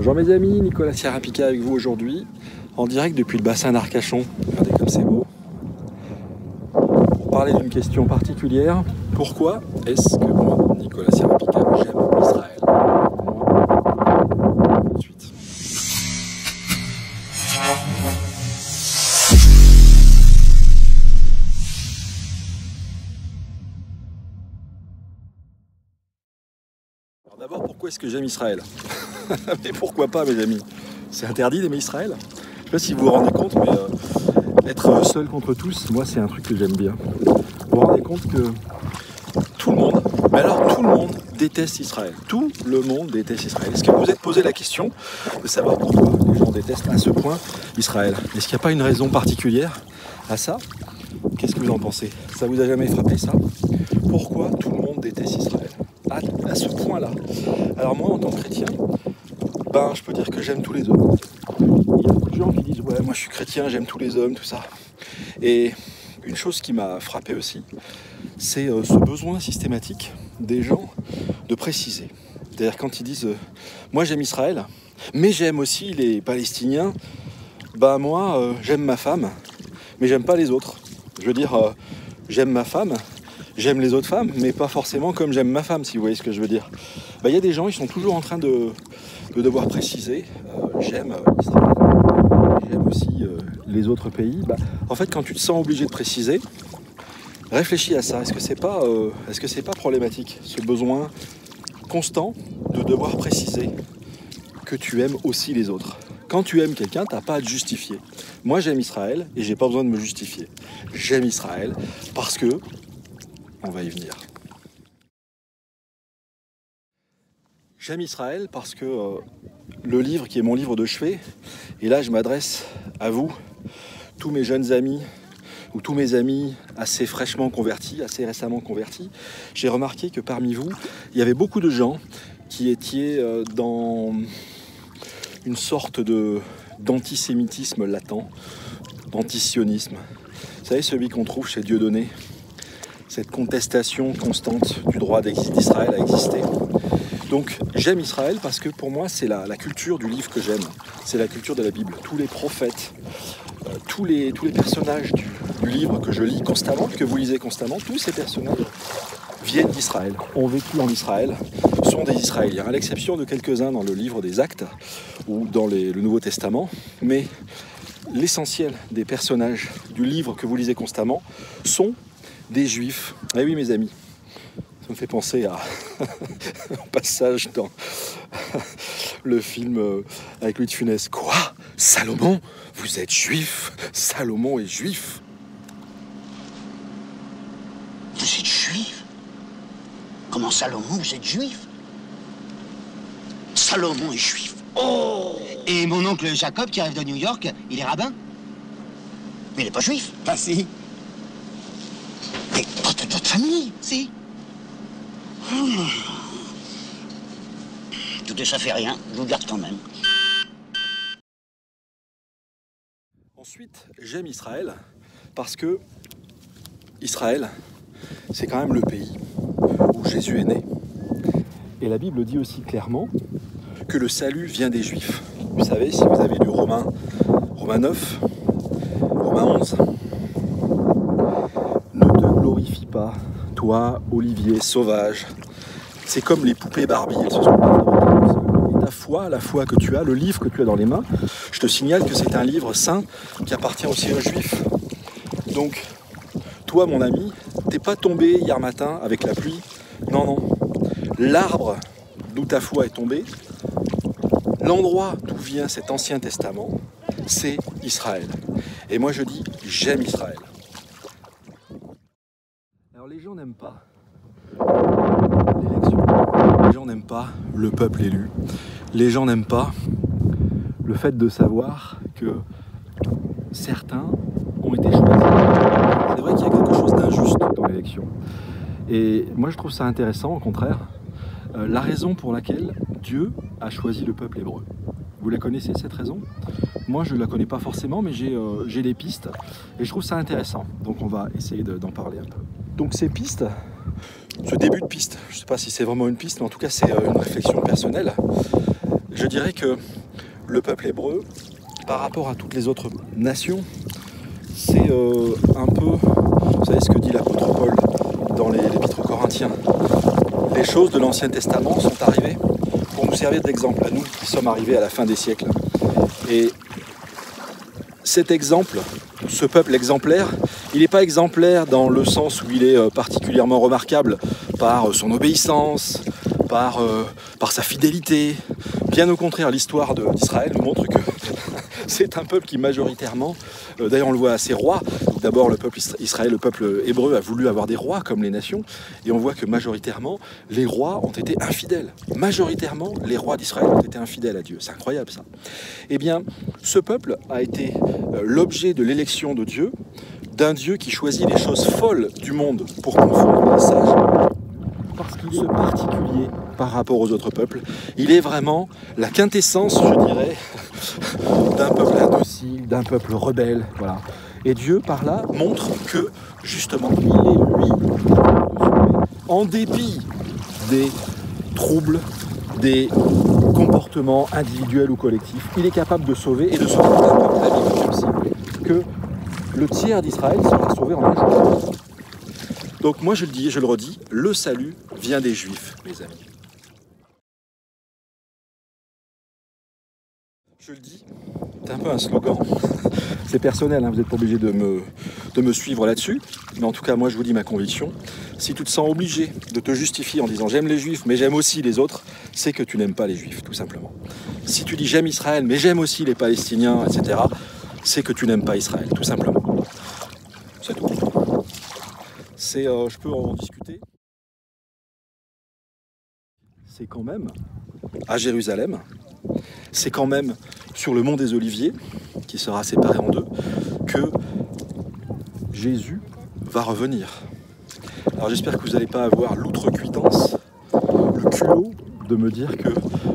Bonjour mes amis, Nicolas Sierra-Pica avec vous aujourd'hui, en direct depuis le bassin d'Arcachon. Regardez comme c'est beau. Pour parler d'une question particulière, pourquoi est-ce que moi, Nicolas Sierra-Pica, j'aime Israël? Tout de suite. Alors d'abord, pourquoi est-ce que j'aime Israël? Mais pourquoi pas mes amis? C'est interdit d'aimer Israël? Je ne sais pas si vous vous rendez compte, mais être seul contre tous, moi c'est un truc que j'aime bien. Vous vous rendez compte que tout le monde, mais alors tout le monde déteste Israël. Tout le monde déteste Israël. Est-ce que vous vous êtes posé la question de savoir pourquoi les gens détestent à ce point Israël? Est-ce qu'il n'y a pas une raison particulière à ça? Qu'est-ce que vous en pensez? Ça vous a jamais frappé ça? Pourquoi tout le monde déteste Israël à ce point-là? Alors moi en tant que chrétien, je peux dire que j'aime tous les hommes. Il y a beaucoup de gens qui disent ouais moi je suis chrétien, j'aime tous les hommes, tout ça. Et une chose qui m'a frappé aussi, c'est ce besoin systématique des gens de préciser. C'est-à-dire quand ils disent moi j'aime Israël, mais j'aime aussi les Palestiniens, moi j'aime ma femme, mais j'aime pas les autres. Je veux dire, j'aime ma femme, j'aime les autres femmes, mais pas forcément comme j'aime ma femme, si vous voyez ce que je veux dire. Il y a des gens, ils sont toujours en train de devoir préciser, j'aime Israël, j'aime aussi les autres pays. En fait, quand tu te sens obligé de préciser, réfléchis à ça. Est-ce que c'est pas problématique, ce besoin constant de devoir préciser que tu aimes aussi les autres? Quand tu aimes quelqu'un, tu n'as pas à te justifier. Moi, j'aime Israël et j'ai pas besoin de me justifier. J'aime Israël parce que, on va y venir. J'aime Israël parce que le livre qui est mon livre de chevet, et là je m'adresse à vous, tous mes jeunes amis, ou tous mes amis assez fraîchement convertis, assez récemment convertis, j'ai remarqué que parmi vous, il y avait beaucoup de gens qui étaient dans une sorte d'antisémitisme latent, d'antisionisme. Vous savez, celui qu'on trouve chez Dieudonné, cette contestation constante du droit d'Israël à exister. Donc j'aime Israël parce que pour moi c'est la culture du livre que j'aime, c'est la culture de la Bible. Tous les prophètes, tous les personnages du livre que je lis constamment, que vous lisez constamment, tous ces personnages viennent d'Israël, ont vécu en Israël, sont des Israéliens, à l'exception de quelques-uns dans le livre des Actes ou dans le Nouveau Testament, mais l'essentiel des personnages du livre que vous lisez constamment sont des Juifs. Eh oui mes amis, ça me fait penser à un passage dans le film avec Louis de Funès. Quoi? Salomon? Vous êtes juif? Salomon est juif? Vous êtes juif? Comment Salomon, vous êtes juif? Salomon est juif. Oh! Et mon oncle Jacob qui arrive de New York, il est rabbin? Mais il n'est pas juif. Ah si. Mais pas de votre famille, si. Tout ça fait rien, je vous garde quand même. Ensuite, j'aime Israël parce que Israël, c'est quand même le pays où Jésus est né. Et la Bible dit aussi clairement que le salut vient des Juifs. Vous savez, si vous avez lu Romains 9, Romains 11, ne te glorifie pas, toi, Olivier sauvage. C'est comme les poupées Barbie, elles se sont pas fabriquées. Et ta foi, la foi que tu as, le livre que tu as dans les mains, je te signale que c'est un livre saint qui appartient aussi aux Juifs. Donc, toi, mon ami, t'es pas tombé hier matin avec la pluie. Non, non. L'arbre d'où ta foi est tombée, l'endroit d'où vient cet Ancien Testament, c'est Israël. Et moi, je dis, j'aime Israël. Alors, les gens n'aiment pas l'élection. Les gens n'aiment pas le peuple élu. Les gens n'aiment pas le fait de savoir que certains ont été choisis. C'est vrai qu'il y a quelque chose d'injuste dans l'élection. Et moi je trouve ça intéressant, au contraire, la raison pour laquelle Dieu a choisi le peuple hébreu. Vous la connaissez cette raison? Moi je ne la connais pas forcément, mais j'ai des pistes et je trouve ça intéressant. Donc on va essayer d'en parler un peu. Donc ces pistes, ce début de piste, je ne sais pas si c'est vraiment une piste, mais en tout cas c'est une réflexion personnelle. je dirais que le peuple hébreu, par rapport à toutes les autres nations, c'est un peu, vous savez ce que dit l'apôtre Paul dans l'Épître aux Corinthiens, les choses de l'Ancien Testament sont arrivées pour nous servir d'exemple à nous qui sommes arrivés à la fin des siècles. Et cet exemple, ce peuple exemplaire, il n'est pas exemplaire dans le sens où il est particulièrement remarquable par son obéissance, par sa fidélité. Bien au contraire, l'histoire d'Israël nous montre que c'est un peuple qui majoritairement, d'ailleurs on le voit à ses rois, d'abord le peuple Israël, le peuple hébreu a voulu avoir des rois comme les nations, et on voit que majoritairement les rois ont été infidèles. Majoritairement les rois d'Israël ont été infidèles à Dieu, c'est incroyable ça. Eh bien ce peuple a été l'objet de l'élection de Dieu, d'un Dieu qui choisit les choses folles du monde pour confondre les sages, parce qu'il est particulier par rapport aux autres peuples. Il est vraiment la quintessence, je dirais, d'un peuple indocile, d'un peuple rebelle. Voilà. Et Dieu, par là, montre que, justement, il est lui, en dépit des troubles, des comportements individuels ou collectifs, il est capable de sauver et de sauver un peuple. La Bible dit aussi que le tiers d'Israël sera sauvé en un jour. Donc moi je le dis et je le redis, le salut vient des Juifs, mes amis. Je le dis, c'est un peu un slogan, c'est personnel, hein, vous n'êtes pas obligé de me suivre là-dessus, mais en tout cas moi je vous dis ma conviction, si tu te sens obligé de te justifier en disant j'aime les Juifs mais j'aime aussi les autres, c'est que tu n'aimes pas les Juifs, tout simplement. Si tu dis j'aime Israël mais j'aime aussi les Palestiniens, etc., c'est que tu n'aimes pas Israël, tout simplement. C'est tout. Je peux en discuter. C'est quand même à Jérusalem, c'est quand même sur le mont des Oliviers, qui sera séparé en deux, que Jésus va revenir. Alors j'espère que vous n'allez pas avoir l'outrecuidance, le culot de me dire que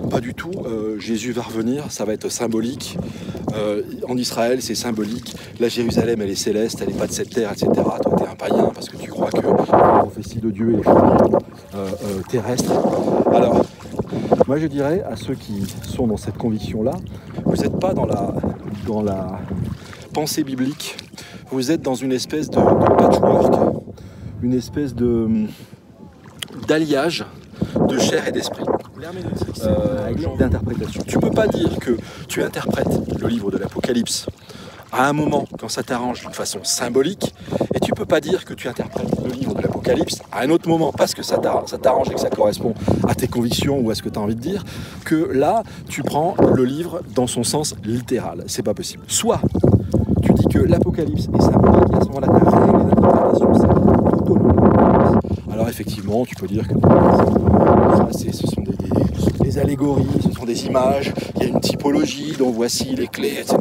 pas du tout, Jésus va revenir, ça va être symbolique. En Israël, c'est symbolique. La Jérusalem, elle est céleste, elle n'est pas de cette terre, etc. Toi, tu es un païen parce que tu crois que la prophétie de Dieu est terrestre. Alors, moi, je dirais à ceux qui sont dans cette conviction-là, vous n'êtes pas dans la pensée biblique. Vous êtes dans une espèce de patchwork, une espèce d'alliage de chair et d'esprit. D'interprétation. Tu peux pas dire que tu interprètes le livre de l'Apocalypse à un moment quand ça t'arrange d'une façon symbolique, et tu peux pas dire que tu interprètes le livre de l'Apocalypse à un autre moment parce que ça t'arrange et que ça correspond à tes convictions ou à ce que tu as envie de dire, que là tu prends le livre dans son sens littéral. C'est pas possible. Soit tu dis que l'Apocalypse est symbolique et à ce moment-là ta règle d'interprétation c'est tout au long de l'Apocalypse. Alors effectivement tu peux dire que ce sont des allégories, ce sont des images, il y a une typologie dont voici les clés, etc.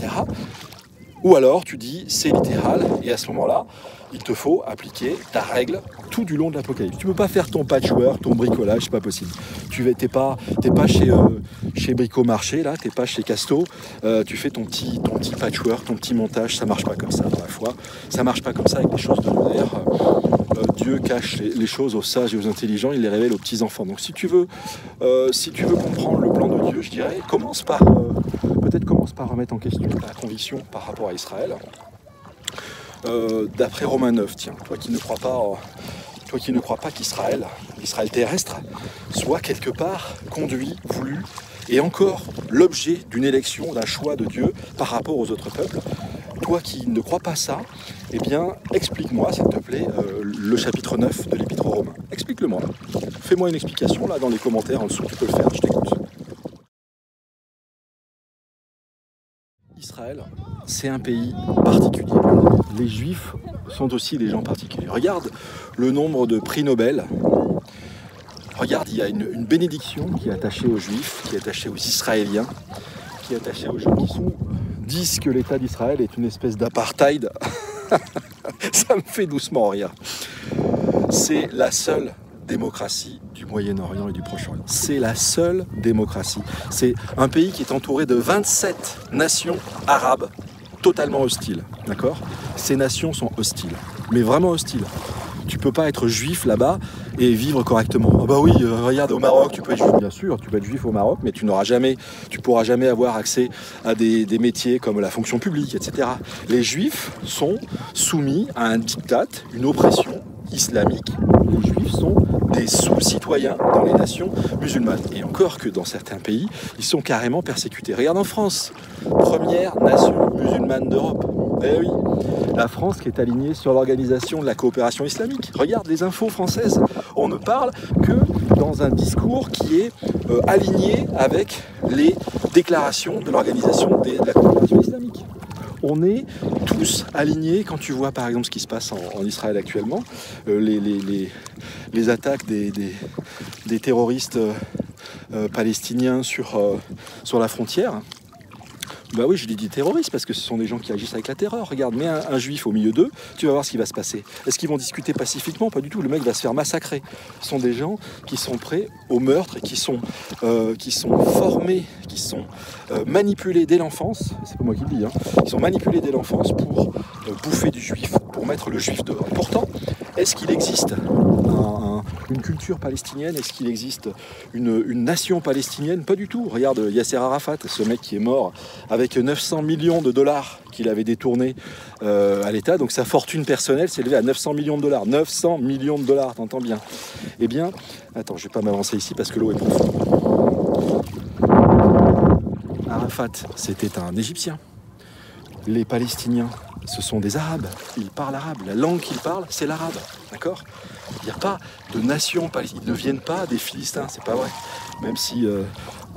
Ou alors tu dis c'est littéral et à ce moment-là, il te faut appliquer ta règle tout du long de l'Apocalypse. Tu ne peux pas faire ton patchwork, ton bricolage, c'est pas possible. T'es pas chez Bricomarché, là, t'es pas chez Casto, tu fais ton petit patchwork, ton petit montage, ça marche pas comme ça dans la foi, ça marche pas comme ça avec les choses de lunaire. Dieu cache les choses aux sages et aux intelligents, il les révèle aux petits-enfants. Donc si tu veux comprendre le plan de Dieu, je dirais, commence par remettre en question ta conviction par rapport à Israël. D'après Romains 9, tiens, toi qui ne crois pas qu'Israël, l'Israël terrestre, soit quelque part conduit, voulu, et encore l'objet d'une élection, d'un choix de Dieu par rapport aux autres peuples. Toi qui ne crois pas ça, eh bien, explique-moi, s'il te plaît, le chapitre 9 de l'Épître aux Romains. Explique-le-moi. Fais-moi une explication, là, dans les commentaires en dessous, tu peux le faire, je t'écoute. Israël, c'est un pays particulier. Les Juifs sont aussi des gens particuliers. Regarde le nombre de prix Nobel. Regarde, il y a une bénédiction qui est attachée aux Juifs, qui est attachée aux Israéliens, qui est attachée aux gens qui disent que l'État d'Israël est une espèce d'apartheid. Ça me fait doucement rire. C'est la seule démocratie du Moyen-Orient et du Proche-Orient. C'est la seule démocratie. C'est un pays qui est entouré de 27 nations arabes totalement hostiles. D'accord ? Ces nations sont hostiles, mais vraiment hostiles. tu peux pas être juif là-bas et vivre correctement. Ah bah oui, regarde au Maroc, tu peux être juif. Bien sûr, tu peux être juif au Maroc, mais tu pourras jamais avoir accès à des métiers comme la fonction publique, etc. Les juifs sont soumis à un diktat, une oppression islamique. Les juifs sont des sous-citoyens dans les nations musulmanes. Et encore que dans certains pays, ils sont carrément persécutés. Regarde en France, première nation musulmane d'Europe. Eh oui, la France qui est alignée sur l'Organisation de la coopération islamique. Regarde les infos françaises. On ne parle que dans un discours qui est aligné avec les déclarations de l'Organisation de la coopération islamique. On est tous alignés quand tu vois par exemple ce qui se passe en Israël actuellement, les attaques des terroristes palestiniens sur la frontière. Bah oui, je dis terroristes parce que ce sont des gens qui agissent avec la terreur. Regarde, mets un juif au milieu d'eux, tu vas voir ce qui va se passer. Est-ce qu'ils vont discuter pacifiquement? Pas du tout, le mec va se faire massacrer. Ce sont des gens qui sont prêts au meurtre et qui sont formés, qui sont manipulés dès l'enfance. C'est pas moi qui le dis, hein. Ils sont manipulés dès l'enfance pour bouffer du juif, pour mettre le juif dehors. Pourtant, est-ce qu'il existe une culture palestinienne? Est-ce qu'il existe une nation palestinienne? Pas du tout. Regarde Yasser Arafat, ce mec qui est mort avec 900 millions de dollars qu'il avait détournés à l'État. Donc sa fortune personnelle s'est élevée à 900 millions de dollars. 900 millions de dollars, t'entends bien? Eh bien, attends, je vais pas m'avancer ici parce que l'eau est profonde. Arafat, c'était un Égyptien. Les Palestiniens, ce sont des Arabes. Ils parlent arabe. La langue qu'ils parlent, c'est l'arabe. D'accord? Il n'y a pas de nation palestinienne. Ils ne viennent pas des Philistins, c'est pas vrai. Même si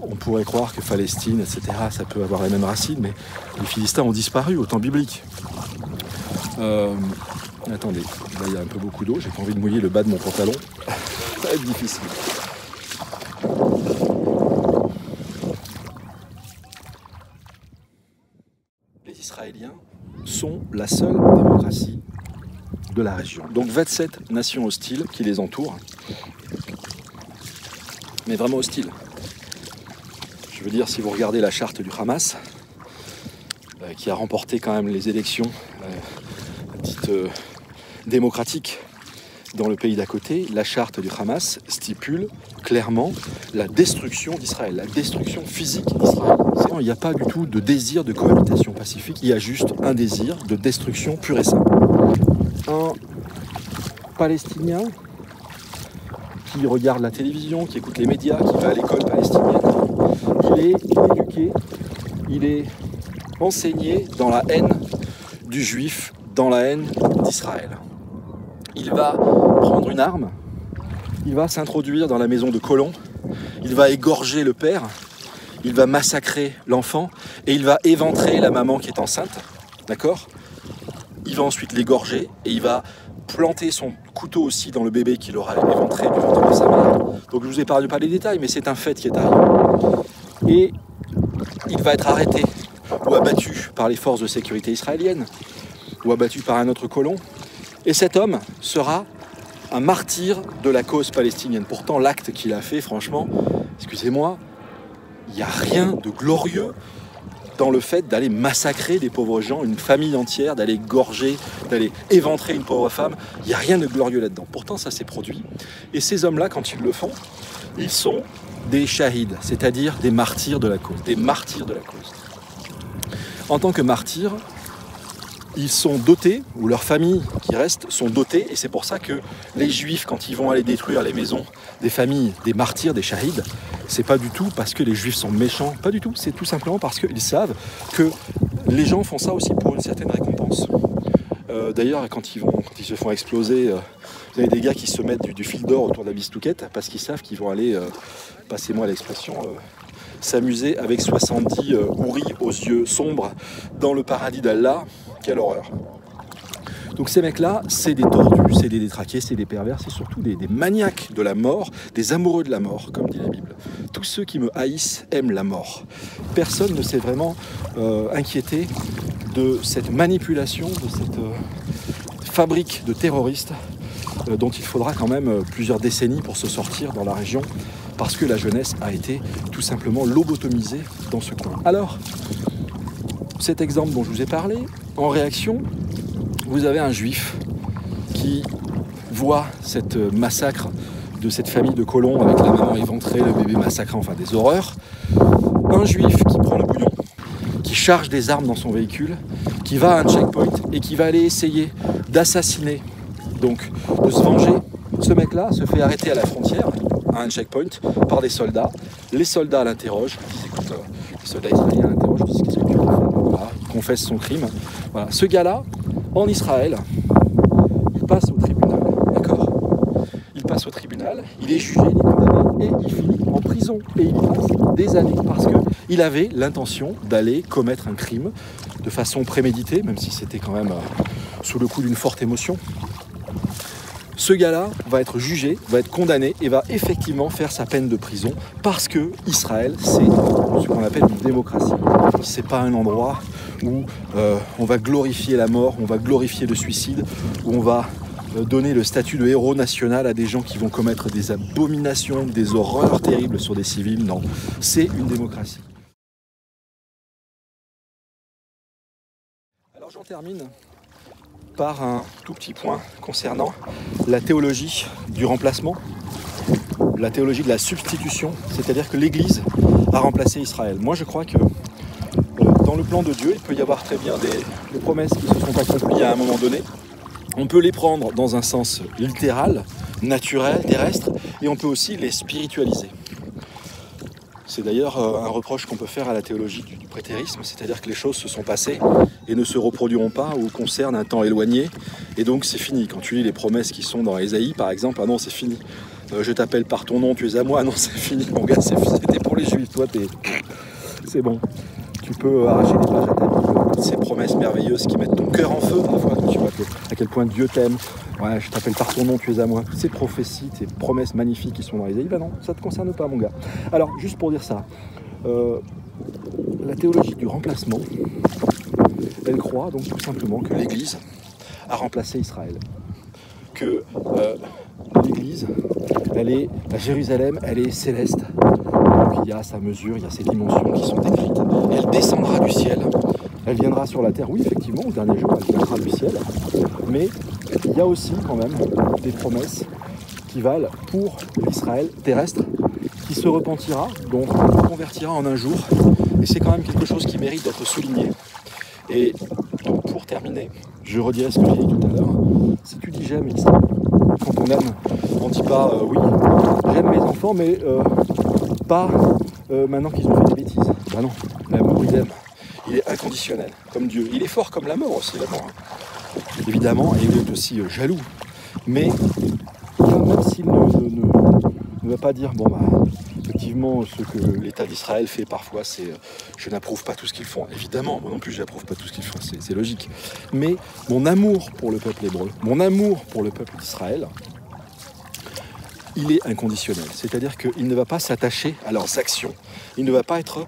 on pourrait croire que Palestine, etc., ça peut avoir les mêmes racines, mais les Philistins ont disparu au temps biblique. Attendez, là il y a un peu beaucoup d'eau, j'ai pas envie de mouiller le bas de mon pantalon. Ça va être difficile. Les Israéliens sont la seule démocratie de la région. Donc 27 nations hostiles qui les entourent, mais vraiment hostiles. Je veux dire, si vous regardez la charte du Hamas, qui a remporté quand même les élections dites démocratiques dans le pays d'à côté, la charte du Hamas stipule clairement la destruction d'Israël, la destruction physique d'Israël. Il n'y a pas du tout de désir de cohabitation pacifique, il y a juste un désir de destruction pure et simple. Un Palestinien qui regarde la télévision, qui écoute les médias, qui va à l'école palestinienne, il est éduqué, il est enseigné dans la haine du juif, dans la haine d'Israël. Il va prendre une arme, il va s'introduire dans la maison de colons, il va égorger le père, il va massacrer l'enfant et il va éventrer la maman qui est enceinte, d'accord? Il va ensuite l'égorger et il va planter son couteau aussi dans le bébé qu'il aura éventré du ventre de sa mère. Donc je vous épargne pas les détails, mais c'est un fait qui est arrivé. Et il va être arrêté ou abattu par les forces de sécurité israéliennes ou abattu par un autre colon. Et cet homme sera un martyr de la cause palestinienne. Pourtant, l'acte qu'il a fait, franchement, excusez-moi, il n'y a rien de glorieux dans le fait d'aller massacrer des pauvres gens, une famille entière, d'aller gorger, d'aller éventrer une pauvre femme. Il n'y a rien de glorieux là-dedans. Pourtant, ça s'est produit. Et ces hommes-là, quand ils le font, ils sont des shahids, c'est-à-dire des martyrs de la cause, des martyrs de la cause. En tant que martyrs, ils sont dotés, ou leurs familles qui restent sont dotées, et c'est pour ça que les juifs, quand ils vont aller détruire les maisons des familles, des martyrs, des shahids, c'est pas du tout parce que les juifs sont méchants, pas du tout, c'est tout simplement parce qu'ils savent que les gens font ça aussi pour une certaine récompense. D'ailleurs, quand ils se font exploser, vous avez des gars qui se mettent du fil d'or autour de la bistouquette parce qu'ils savent qu'ils vont aller, passez-moi l'expression, s'amuser avec 70 houris aux yeux sombres dans le paradis d'Allah. Quelle horreur. Donc ces mecs-là, c'est des tordus, c'est des détraqués, c'est des pervers, c'est surtout des maniaques de la mort, des amoureux de la mort, comme dit la Bible. Tous ceux qui me haïssent aiment la mort. Personne ne s'est vraiment inquiété de cette manipulation, de cette fabrique de terroristes dont il faudra quand même plusieurs décennies pour se sortir dans la région, parce que la jeunesse a été tout simplement lobotomisée dans ce coin. Alors, cet exemple dont je vous ai parlé, en réaction, vous avez un juif qui voit cette massacre de cette famille de colons avec la maman éventrée, le bébé massacré, enfin des horreurs. Un juif qui prend le bouillon, qui charge des armes dans son véhicule, qui va à un checkpoint et qui va aller essayer d'assassiner, donc de se venger. Ce mec-là se fait arrêter à la frontière, à un checkpoint, par des soldats. Les soldats l'interrogent, ils disent écoute, les soldats israéliens l'interrogent, ils disent qu'est-ce que tu as fait ? Voilà, il confesse son crime. Voilà. Ce gars-là, en Israël, il passe au tribunal, d'accord ? Il passe au tribunal, il est jugé, il est condamné et il finit en prison. Et il passe des années parce qu'il avait l'intention d'aller commettre un crime de façon préméditée, même si c'était quand même sous le coup d'une forte émotion. Ce gars-là va être jugé, va être condamné et va effectivement faire sa peine de prison parce que Israël, c'est ce qu'on appelle une démocratie. C'est pas un endroit où on va glorifier la mort, on va glorifier le suicide, où on va donner le statut de héros national à des gens qui vont commettre des abominations, des horreurs terribles sur des civils. Non, c'est une démocratie. Alors j'en termine par un tout petit point concernant la théologie du remplacement, la théologie de la substitution, c'est-à-dire que l'Église a remplacé Israël. Moi je crois que dans le plan de Dieu, il peut y avoir très bien des promesses qui se sont accomplies à un moment donné. On peut les prendre dans un sens littéral, naturel, terrestre, et on peut aussi les spiritualiser. C'est d'ailleurs un reproche qu'on peut faire à la théologie du prétérisme, c'est-à-dire que les choses se sont passées et ne se reproduiront pas ou concernent un temps éloigné, et donc c'est fini. Quand tu lis les promesses qui sont dans Ésaïe, par exemple, ah non, c'est fini. Je t'appelle par ton nom, tu es à moi, non, c'est fini, mon gars, c'était pour les Juifs, toi, c'est bon. Tu peux arracher les pages à ta Bible, ces promesses merveilleuses qui mettent ton cœur en feu, des fois, quand tu vois à quel point Dieu t'aime. Ouais, je t'appelle par ton nom, tu es à moi. Toutes ces prophéties, ces promesses magnifiques qui sont dans Ésaïe, ben non, ça ne te concerne pas, mon gars. Alors, juste pour dire ça, la théologie du remplacement, elle croit donc tout simplement que l'Église a remplacé Israël. Que l'Église, elle est à Jérusalem, elle est céleste. Donc il y a sa mesure, il y a ses dimensions qui sont décrites. Elle descendra du ciel, elle viendra sur la terre. Oui, effectivement, au dernier jour, elle viendra du ciel. Mais il y a aussi quand même des promesses qui valent pour l'Israël terrestre, qui se repentira, donc se convertira en un jour. Et c'est quand même quelque chose qui mérite d'être souligné. Et donc pour terminer, je redirai ce que j'ai dit tout à l'heure. Si tu dis j'aime Israël, quand on aime, on ne dit pas oui, j'aime mes enfants, mais pas maintenant qu'ils ont fait des bêtises. Ben non, l'amour il est inconditionnel, comme Dieu. Il est fort comme la mort aussi, l'amour. Évidemment, et il est aussi jaloux. Mais même s'il ne va pas dire, bon bah, effectivement, ce que l'État d'Israël fait parfois, c'est je n'approuve pas tout ce qu'ils font. Évidemment, moi non plus, je n'approuve pas tout ce qu'ils font, c'est logique. Mais mon amour pour le peuple hébreu, mon amour pour le peuple d'Israël, il est inconditionnel. C'est-à-dire qu'il ne va pas s'attacher à leurs actions. Il ne va pas être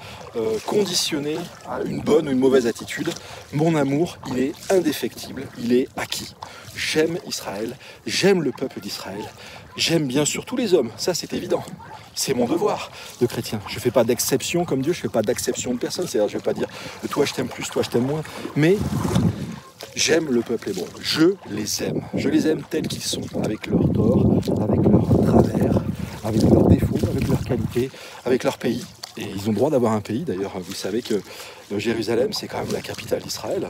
conditionné à une bonne ou une mauvaise attitude. Mon amour, il est indéfectible, il est acquis. J'aime Israël, j'aime le peuple d'Israël, j'aime bien sûr tous les hommes, ça c'est évident. C'est mon devoir de chrétien. Je ne fais pas d'exception comme Dieu, je ne fais pas d'acception de personne. C'est-à-dire je ne vais pas dire toi je t'aime plus, toi je t'aime moins. Mais j'aime le peuple hébreu, je les aime tels qu'ils sont, avec leurs torts, avec leurs travers, avec leurs défauts, avec leurs qualités, avec leur pays. Et ils ont le droit d'avoir un pays, d'ailleurs, vous savez que Jérusalem, c'est quand même la capitale d'Israël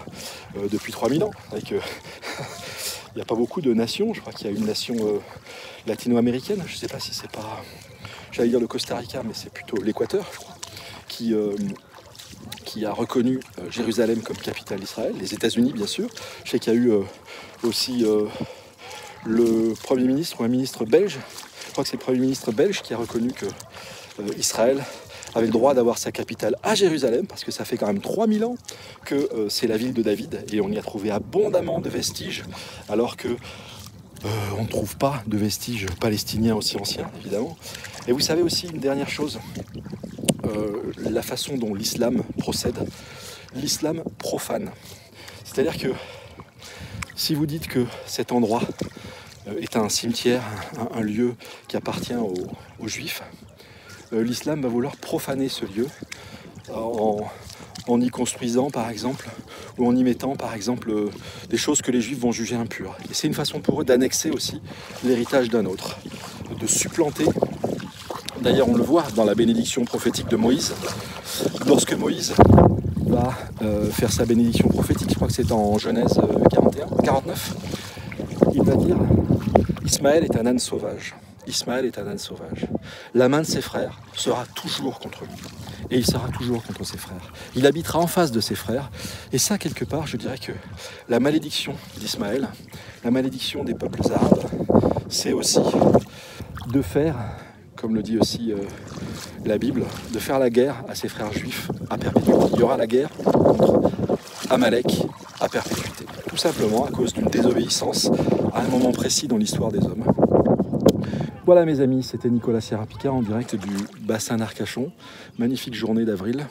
depuis 3000 ans. Il n'y a pas beaucoup de nations, je crois qu'il y a une nation latino-américaine, je ne sais pas si c'est pas, j'allais dire le Costa Rica, mais c'est plutôt l'Équateur, je crois, qui a reconnu Jérusalem comme capitale d'Israël, les États-Unis bien sûr. Je sais qu'il y a eu aussi le Premier ministre ou un ministre belge, je crois que c'est le Premier ministre belge qui a reconnu que Israël avait le droit d'avoir sa capitale à Jérusalem, parce que ça fait quand même 3000 ans que c'est la ville de David, et on y a trouvé abondamment de vestiges, alors que on ne trouve pas de vestiges palestiniens aussi anciens, évidemment. Et vous savez aussi une dernière chose, la façon dont l'islam procède, l'islam profane. C'est-à-dire que si vous dites que cet endroit est un cimetière, un lieu qui appartient aux Juifs, l'islam va vouloir profaner ce lieu en y construisant par exemple, ou en y mettant par exemple des choses que les Juifs vont juger impures. Et c'est une façon pour eux d'annexer aussi l'héritage d'un autre, de supplanter. D'ailleurs on le voit dans la bénédiction prophétique de Moïse, lorsque Moïse va faire sa bénédiction prophétique, je crois que c'est en Genèse 49, il va dire « Ismaël est un âne sauvage ». Ismaël est un âne sauvage. La main de ses frères sera toujours contre lui. Et il sera toujours contre ses frères. Il habitera en face de ses frères. Et ça, quelque part, je dirais que la malédiction d'Ismaël, la malédiction des peuples arabes, c'est aussi de faire, comme le dit aussi la Bible, de faire la guerre à ses frères juifs à perpétuité. Il y aura la guerre contre Amalek à perpétuité. Tout simplement à cause d'une désobéissance à un moment précis dans l'histoire des hommes. Voilà mes amis, c'était Nicolas Sierra-Picard en direct du bassin d'Arcachon. Magnifique journée d'avril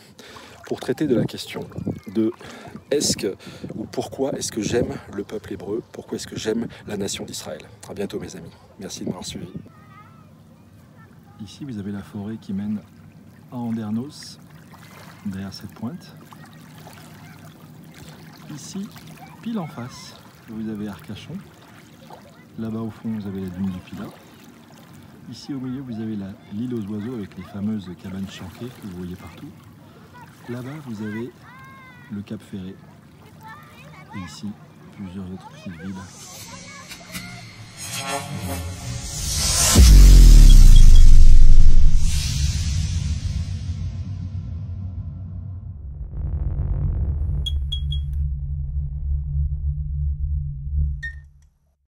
pour traiter de la question de pourquoi est-ce que j'aime le peuple hébreu, pourquoi est-ce que j'aime la nation d'Israël. À bientôt mes amis, merci de m'avoir suivi. Ici vous avez la forêt qui mène à Andernos, derrière cette pointe. Ici, pile en face, vous avez Arcachon. Là-bas au fond, vous avez la dune du Pilat. Ici au milieu, vous avez l'île aux oiseaux avec les fameuses cabanes chanquées que vous voyez partout. Là-bas, vous avez le Cap Ferré. Et ici, plusieurs autres petites villes.